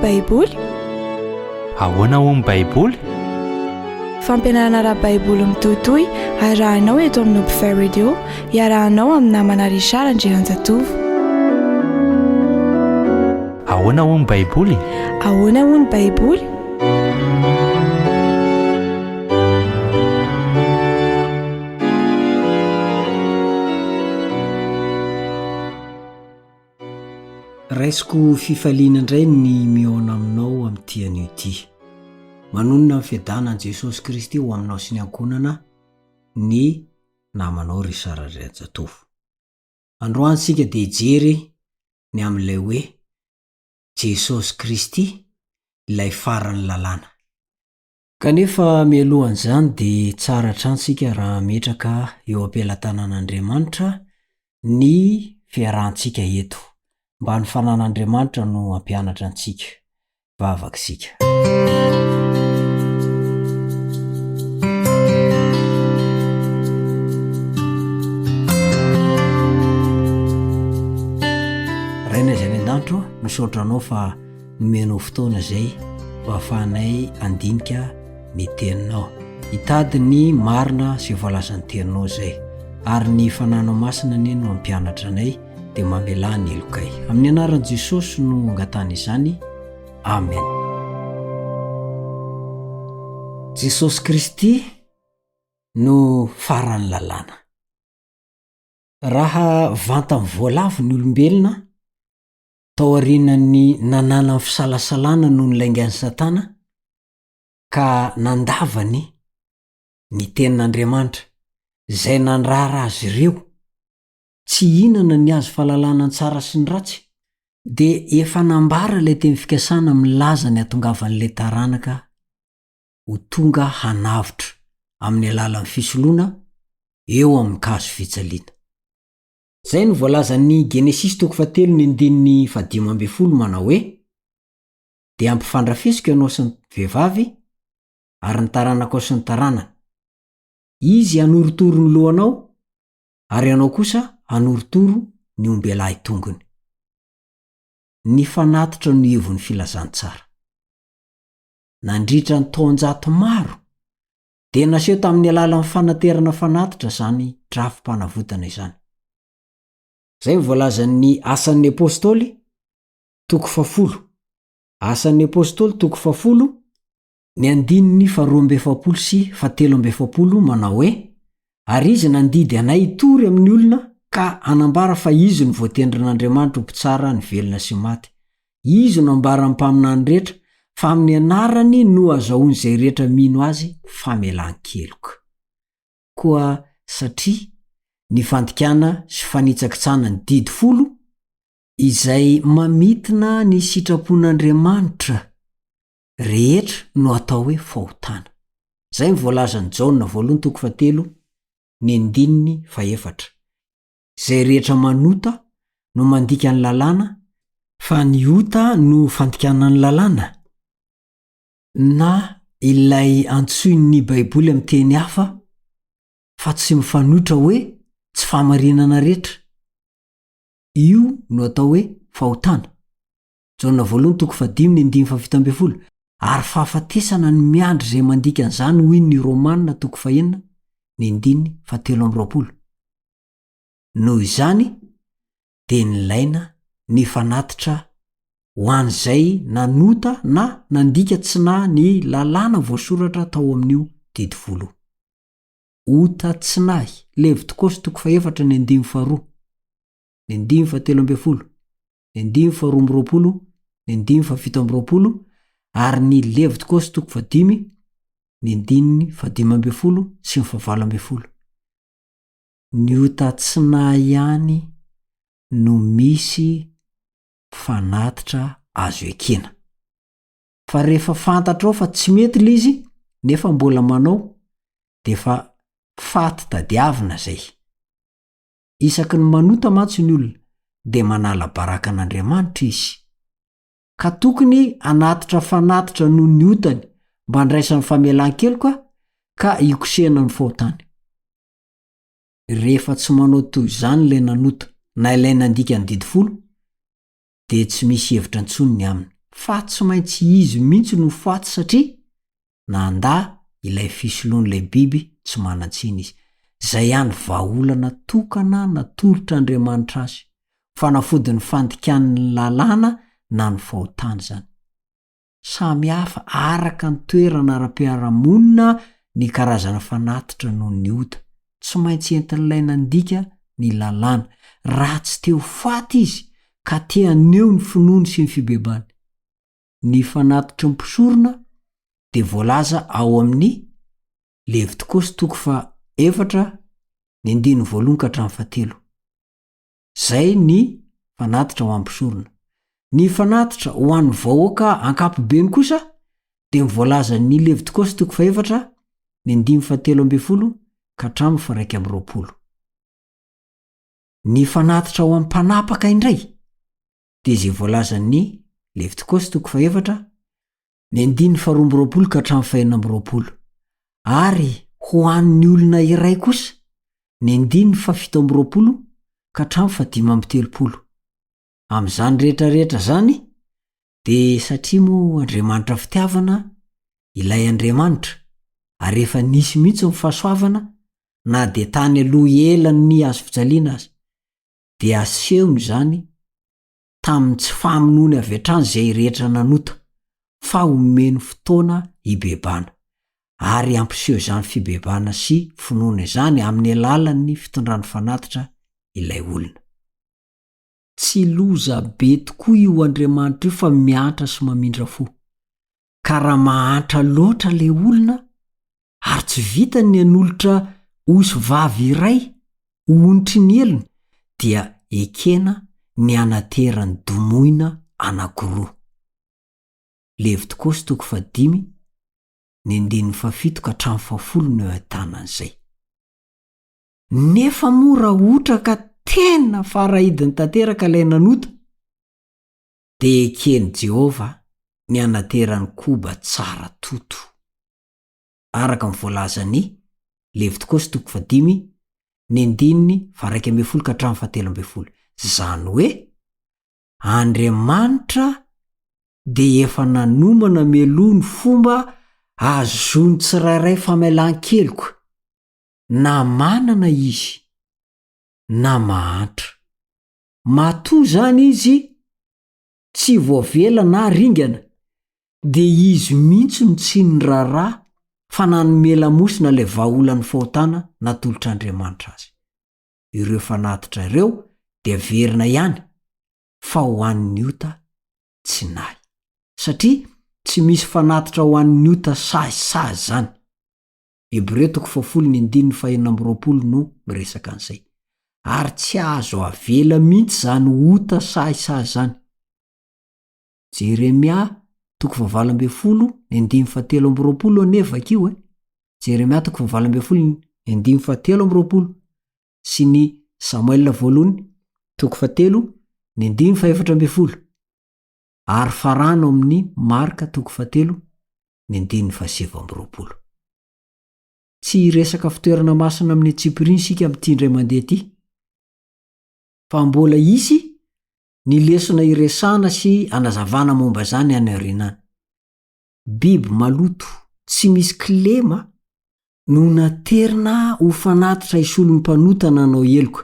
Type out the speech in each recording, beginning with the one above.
baiboly? Ahoana ho ny baiboly? Fampianarana ara-baiboly mitohitohy arahanao eto amin'ny Upfare Radio, iarahanao amin'ny namana Richard Andrianjatovo. Ahoana ho ny baiboly? Ahoana ho ny baiboly? Raisiko fifaliana indray ny miaona aminao amin'ity anio ity. Manonona amin'ny fiadanan'i Jesosy Kristy ho aminao sy ny ankonana ny namanao Richard Andrianjatovo. Androany sika dia hijery ny amin'ilay hoe Jesosy Kristy ilay farany lalàna. Kanefa mialohan'izany dia tsara hatransika raha metraka eo am-pelatanan'Andriamanitra ny fiarahantsika eto. Mba ny fanan'Andriamanitra no ampianatra antsika. Vavaka isika. Raina izay ny an-danitro, misaotranao fa nomenao fotoana izay mba ahafahanay andinika ny teninao. Hitady ny marina sy voalazan'ny teninao izay. Ary ny fananao masina ny no ampianatra anay dia mamela ny elokay. Amin'ny anaran'i Jesosy no angatana izany. Amen. Jesosy Kristy no farany lalàna. Raha vantany voalavo ny olombelona, tao aorianany nanana ny fisalasalana no nilaingany Satana, ka nandavany ny tenin'Andriamanitra izay nandrara azy ireo tsy hinana ny azo fahalalana ny tsara sy ny ratsy, dia efa nambara ilay teny fikasana milaza ny atongavan'ilay taranaka ho tonga hanavotra amin'ny alalan'ny fisoloana eo amin'ny kazo fijaliana. Izay no voalazan'ny Genesis 3:15 manao hoe: dia ampifandrafisiko ianao sy ny vehivavy ary ny taranaka ao sy ny taranana. Izy hanoritoro ny lohanao ary ianao kosa hanoritoro ny ombelahy tongony. Ny fanatitra no hevon'ny filazantsara. Nandritra ny taonjato maro dia naseho tamin'ny alalan'ny fanaterana fanatitra zany drafim-panavotana izany. Izay voalazan'ny Asan'ny Apôstôly 10. Asan'ny Apôstôly 10, ny andininy 12 sy 17 manao hoe: ary izy nandidy anay hitory amin'ny olona ka anambara fa izy no voatendrin'Andriamanitra ho mpitsara ny velona sy maty. Izy no ambara ny mpaminany rehetra fa amin'ny anarany no azahoany izay rehetra mino azy famelan-keloka. Koa satria ny fandikana sy fanitsakitsana ny didy 10 izay mamitina ny sitrapon'Andriamanitra rehetra no atao hoe fahotana. Izay voalazan'ny Jaona 1:3, izay rehetra manota no mandika ny lalàna, fa ny ota no fandikana ny lalàna. Na ilay antsoin'ny baiboly amin'ny teny hafa fa tsy mifanoitra hoe tsy fahamarinana rehetra, io no atao hoe fahotana. Jaona 1:5-7. Ary fahafatesana ny miandry izay mandika an'izany hoy ny Romanina 4:1-7. Noho izany dia nilaina ny fanatitra ho an'izay nanota na nandika tsina ny lalàna voasoratra tao amin'io didy 10. Ota tsinahy Levitikosy 4:2, 9:13, 9:12, 9:17 ary ny Levitikosy 5, ny 15 sy 17. Ny ota tsinahy ihany no misy fanatitra azo ekena. Fa rehefa fantatrao fa tsy mety ilay izy nefa mbola manao, dia fa faty tadiavina zay. Isaky ny manota mantsy ny olona dia manala baraka an'Andriamanitra izy. Ka tokony anatitra fanatitra noho ny otany mba handraisany famelan-keloka ka hikosehana ny fahotany. Rehefa tsy manao toy izany ilay nanota na ilay nandika ny didy 10, dia tsy misy hevitra intsony ny aminy fa tsy maintsy izy mihitsy no faty satria nandà ilay fisoloan'ilay biby tsy manan-tsiny izy. Zay ihany vahaolana tokana natolotr'Andriamanitra azy, fanafodiny fandikan'ny lalàna na ny fahotana zany. Samy hafa araka ny toerana ara-piarahamonina ny karazana fanatitra noho ny ota. Tsy maintsy entin'ilay nandika ny lalàna raha tsy teo faty izy ka te haneo ny finoany sy ny fibebany. Ny fanatitra mpisorona dia voalaza ao amin'ny Levitikosy 4:4-7. Zay ny fanatitra ho ampisorona. Ny fanatitra ho an'ny vahoaka ankapobeny kosa dia mivoalaza ny Levitikosy 4:7-20. Ny fanatitra ho amin'ny mpanapaka indray dia izay voalaza ny Levitikosy 4:2-20. Ary ho an'ny olona iray kosa ny 7-20. Am'izany rehetrarehetra zany dia satria moa Andriamanitra fitiavana ilay Andriamanitra ary efa nisy mihitsy ny fahasoavana na dia tany aloha elany ny azo fijaliana azy dia asehony zany tamin'ny tsy famonoany avy hatrany zay rehetra nanota fa omeny fotoana hibebana ary ampiseho zany fibebana sy finoana izany amin'ny alalan'ny fitondrany fanatitra ilay olona. Tsy loza be tokoa io Andriamanitra io fa miantra sy mamindra fo. Ka raha mahantra loatra le olona ary tsy vita ny anolotra osy vavy iray hontry ny elony dia ekena ny anaterany domoina anankiroa. Levitikosy 5:7-10 no ahitanan''izay. Nefa moa raha ohatra ka tena farahidiny tanteraka ilay nanota dia ekeny Jehova ny anaterany koba tsara toto. Araka ny voalazany Levitikosy 5:9-17. Zany hoe Andriamanitra dia efa nanomana meloa ny fomba azony tsirairay famelan-keloka na manana izy na mahantra. Matoa zany izy tsy voavela na ringana dia izy mihitsy no tsy niraharaha fa nanome lamosina ilay vahaolan'ny fahotana natolotr'Andriamanitra azy. Ireo fanatitra ireo dia verina ihany fa ho an'ny ota tsy nahy, satria tsy misy fanatitra ho an'ny ota sahisahy zany. Hebreo 10:20 no miresaka an'izay. Ary tsy azo avela mihitsy zany ota sahisahy zany. Jeremia 20:17 anefa io Jeremia 20:17 sy ny Samuel voalohany 3:17 ary farano amin'ny Marka 3:17. Tsy resaka fitoerana masina amin'ny Tsipriny sika amin'ity indray mandeha ity, fa mbola isy ny lesona iresana sy anazavana momba zany any aorinany. Biby maloto tsy misy kilema no naterina ho fanatitra isolo ny mpanota nanao eloka,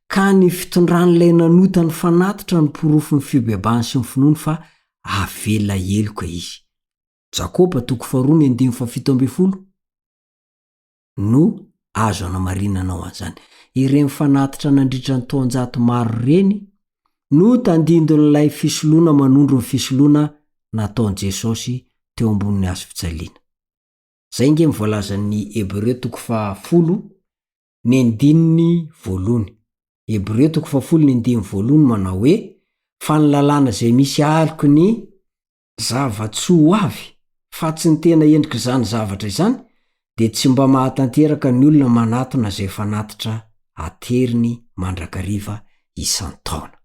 ka ny fitondran'ilay nanota ny fanatitra ny porofo ny fibebany sy ny finoany fa avela eloka izy. Jakoba 2:17 no azo anamarinanao an'izany. Ireny fanatitra nandritra ny taonjato maro reny no tandindon'ilay fisoloana manondro ny fisoloana nataon'i Jesosy teo ambonin'ny hazo fijaliana. Zay nge mivoalazan'ny Hebreo 10:1. Hebreo 10:1 manao hoe fa ny lalàna zay misy aloko ny zava-tsy ho avy fa tsy ny tena endrika izany zavatra izany dia tsy mba mahatanteraka ny olona manatona zay fanatitra ateriny mandrakariva isan-taona.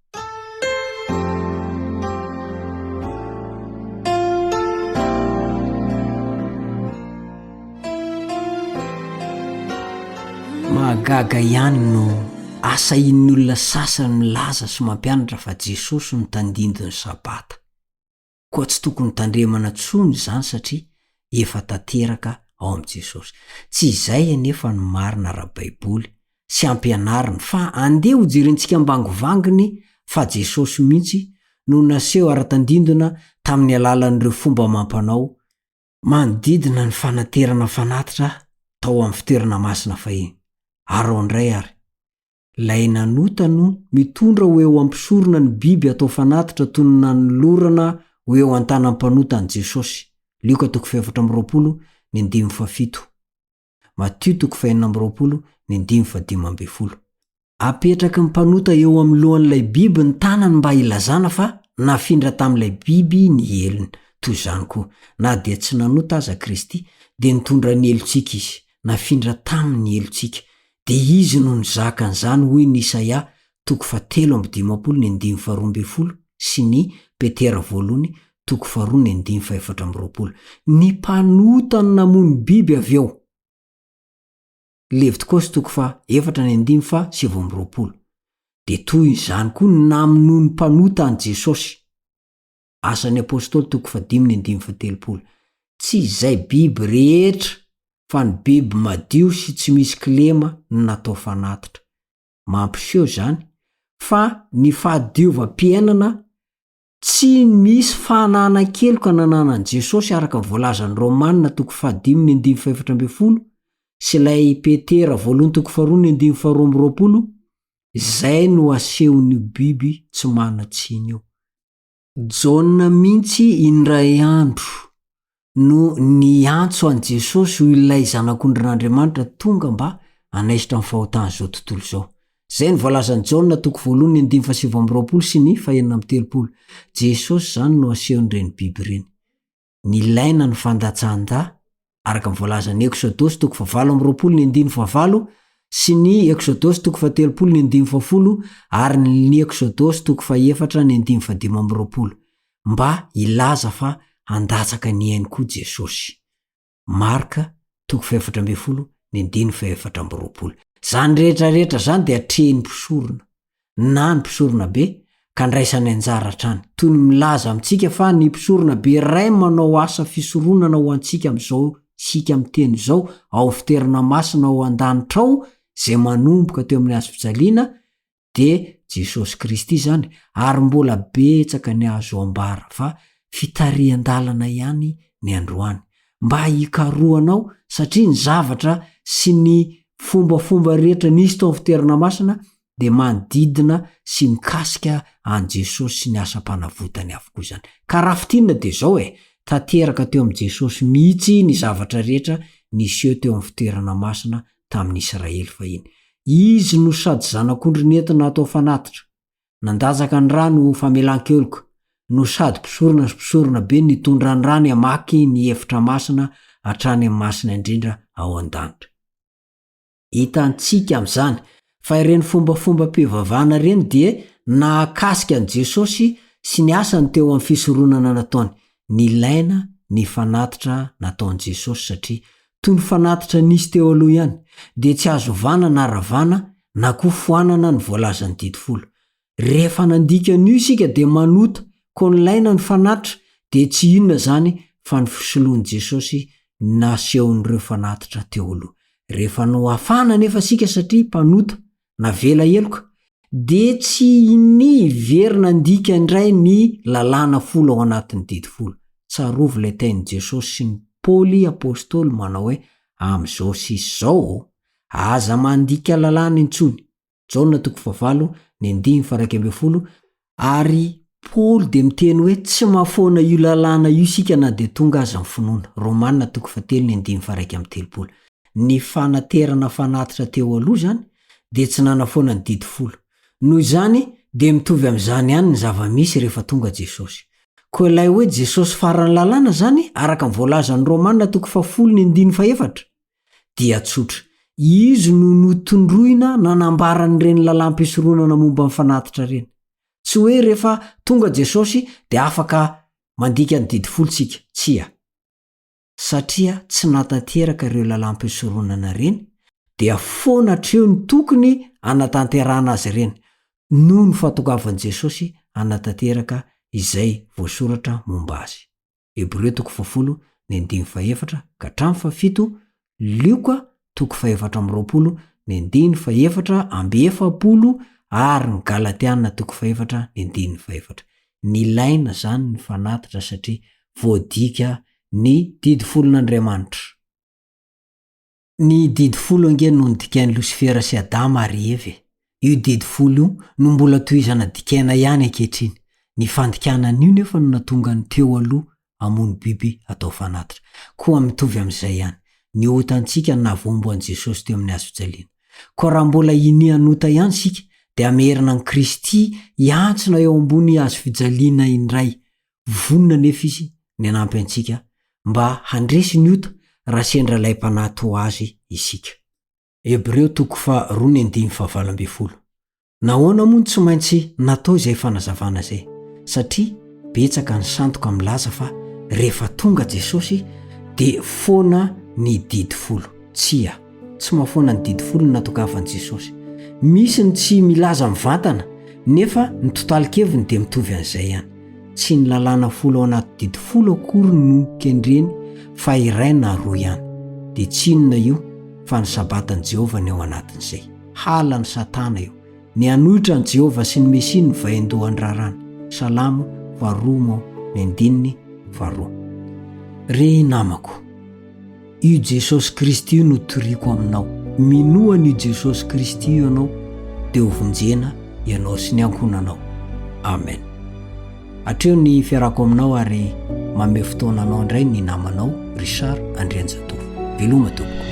Mahagaga ihany no asa in'ny olona sasany milaza sy mampianatra fa Jesosy no tandindony sabata. koa tsy tokony tandremana tsony zany satria efa tanteraka ao am' Jesosy. Tsy izay anefa ny marina ra-baiboly sy ampianariny fa andeha ho jerentsika ambangovanginy fa Jesosy mihitsy no naseho ara-tandindona tamin'ny alalan'ireo fomba mampanao manodidina ny fanaterana fanatitra tao amin'ny fitoerana masina fahiny. Arao indray ary lay nanota no mitondra ho eo ampisorona ny biby atao fanatitra toy ny nanolorana ho eo an-tanam-panota an' Jesosy. Lioka 4:7, Matio 5:15. Apetraky ny mpanota eo amin'ny lohan'ilay biby ny tanany mba ilazana fa nafindra tamin'ilay biby ny elony. Toy izany koa, na dia tsy nanota aza Kristy dia nitondra ny elontsika izy, nafindra tamin'ny elontsika. Dia izy no nizaka an'izany hoy ny Isaia 3:15 sy ny Petera 2:2. Ny mpanota no namony biby avy eo. Levitikosy 4:7. Dia toy izany koa ny namony ny mpanota an' Jesosy. Asan'ny Apôstôly 5:7. Tsy izay biby rehetra fa ny biby madio sy tsy misy kilema no natao fanatitra. Mampiseho zany fa ny fahadiovam-piainana tsy misy fahanana kely ka nananan'i Jesosy araka ny voalazan'ny Romanina 5:14 sy ilay Petera 2:2. Zay no asehon'io biby tsy mana-tsiny io. Jaona mihitsy indray andro no niantso an' Jesosy ho ilay zanak'ondrin'Andriamanitra tonga mba anaisitra ny fahotana zao tontolo zao. Zay ny voalazan'i Jaona 1:17 sy ny 4:30. Jesosy zany no asehon'ireny biby ireny. Nilaina ny fandatsan-da araka ny voalazan'ny Eksôdôsy 4:20 sy ny Eksôdôsy 3:30 ary ny Eksôdôsy 4:15 mba ilaza fa handatsaka ny ainy koa Jesosy. Marka 4:14. Zany rehetrarehetra zany dia atrehy ny mpisorona na ny mpisorona be ka ndraisany anjara hatrany. Toy ny milaza amintsika fa ny mpisorona be iray manao asa fisoronana ho antsika amin'izao sika miteny izao ao fitoerana masina ao an-danitra ao zay manomboka teo amin'ny hazofijaliana dia Jesosy Kristy zany, ary mbola betsaka ny azo ambara fa fitarian-dalana ihany ny androany mba hikaroanao satria ny zavatra sy ny fombafomba rehetra nisy tao amin'ny fitoerana masina dia manodidina sy mikasika an' Jesosy sy ny asam-panavotany avokoa zany. Ka raha fitinina dia zao tanteraka teo am' Jesosy mihitsy ny zavatra rehetra niseho teo amin'ny fitoerana masina tamin'ny Israely fahiny. Izy no sady zanak'ondry nentina atao fanatitra, nandajaka ny rano famelan-keloka, no sady mpisorona sy mpisorona be nitondra ny rany amaky ny efitra masina hatrany amin'ny masina indrindra ao an-danitra. Hitantsika amin'izany fa ireny fombafomba-pivavahana ireny dia nahakasika an' Jesosy sy ny asany teo amin'ny fisoronana nataony. Nilaina ny fanatitra nataon' Jesosy satria toy ny fanatitra nisy teo aloha ihany dia tsy azo vana na ravana na koa foanana ny voalazan'ny didifolo. Rehefa nandika an'io isika dia manota koa nilaina ny fanatitra dia tsy inona zany fa ny fisoloan'i Jesosy nasehon'ireo fanatitra teo aloha. Rehefa no hafana nefa sika satria mpanota na vela eloka dia tsy ny verina andika indray ny lalàna folo ao anatin'ny didifolo. Tsarovy ilay tain'i Jesosy sy ny Paoly apôstôly manao hoe am'izao sisy zao aza mandika lalàna intsony. Jaona 4:9 ary Paoly dia miteny hoe tsy mahafoana io lalàna io isika na dia tonga aza ny finoana. Romanina 3:9. Ny fanaterana fanatitra teo aloha zany dia tsy nanafoana ny didifolo. Noho izany dia mitovy amin'izany ihany ny zava-misy rehefa tonga Jesosy. Koa ilay hoe Jesosy farany lalàna zany araka ny voalazan'ny Romanina 10:4 dia tsotra. Izy no notondroina nanambaran'ireny lalam-pisoronana momba ny fanatitra ireny. Tsy hoe rehefa tonga Jesosy dia afaka mandika ny didifolo tsika, tsia. Satria tsy natanteraka ireo lalam-pisoronana ireny dia foana hatreo ny tokony anatanterana azy ireny noho ny fahatokavan'i Jesosy anatanteraka izay voasoratra momba azy. Hebreo 10:7 ka hatramin'ny 7, Lioka 4:4-7 ary ny Galatiana 4:4. Nilaina zany ny fanatitra satria voadika ny didy folon'Andriamanitra. Ny didy folo ange no nodikain'i Losifera sy Adama ary Eva. Io didy folo io no mbola tohizana dikaina ihany ankehitriny. Ny fandikanan'io nefa no natonga ny teo aloha hamono biby atao fanatitra. Koa mitovy amin'izay ihany, ny otantsika navombo an' Jesosy teo amin'ny hazofijaliana. Ko raha mbola iny anota ihany sika, dia amerina ny Kristy iantsona eo ambony hazofijaliana indray. Vonina nefa izy ny anampy antsika mba handresy ny ota raha sendra lay mpanaty ho azy isika. Hebreo 2:9-12. Nahoana moa tsy maintsy natao izay fanazavana zay? Satria betsaka ny sandoka milaza fa rehefa tonga Jesosy dia foana ny didy folo. Tsy mahafoana ny didy folo ny natokavan'i Jesosy. Misy ny tsy milaza mivantana, nefa ny totalikeviny dia mitovy an'izay ihany. Tsy ny lalàna folo ao anaty didy folo akory no kendreny, fa iray na roa ihany. Dia tsinona io fa ny sabatan'i Jehova ny ao anatin'izay. Hala ny Satana io. Ny anohitra ny Jehova sy ny Mesia ny vaindohan'ny rarany. Salamo 2:2. Re namako, io Jesosy Kristy io no toriako aminao. Minoana io Jesosy Kristy io ianao, dia hovonjena ianao sy ny ankonanao. Amen. Hatreo ny fiarako aminao ary mame fotoananao indray ny namanao Richard Andrianjatovo. Veloma tompoko.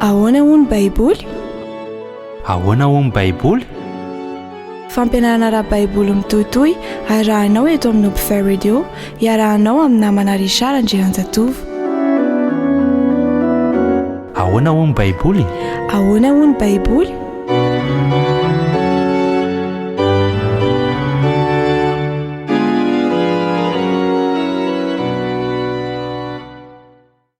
Ahoana hoy ny Baiboly? Ahoana hoy ny Baiboly? Fampianarana ara-Baiboly mitohitohy arahanao eto amin'ny Upfare Radio, iarahanao amin'ny namana Richard Andrianjatovo. Ahoana hoy ny Baiboly? Ahoana hoy ny Baiboly?